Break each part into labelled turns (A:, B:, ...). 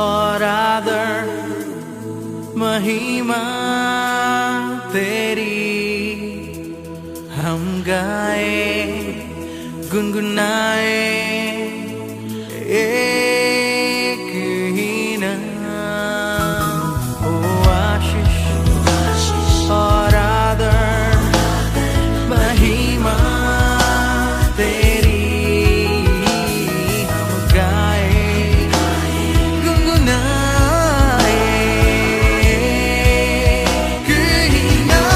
A: और आदर महिमा तेरी हम गाए गुनगुनाए एक ही नाम। ओ आशीष और आदर महिमा तेरी हम गाए गुनगुनाए एक ही नाम।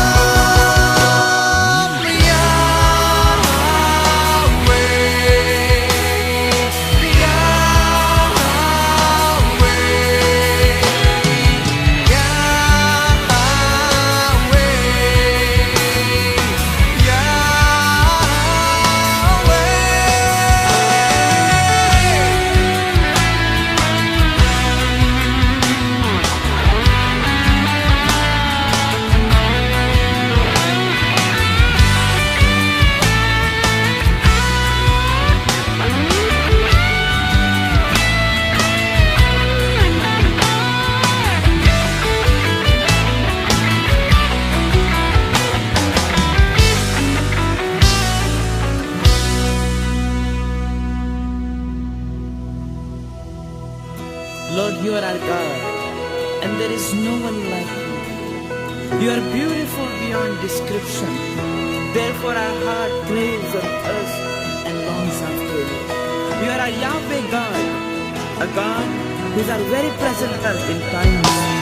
B: Lord, you are our God, and there is no one like you. You are beautiful beyond description. Therefore our heart craves and thirsts and longs after you. You are our Yahweh God, a God who is our very present help in times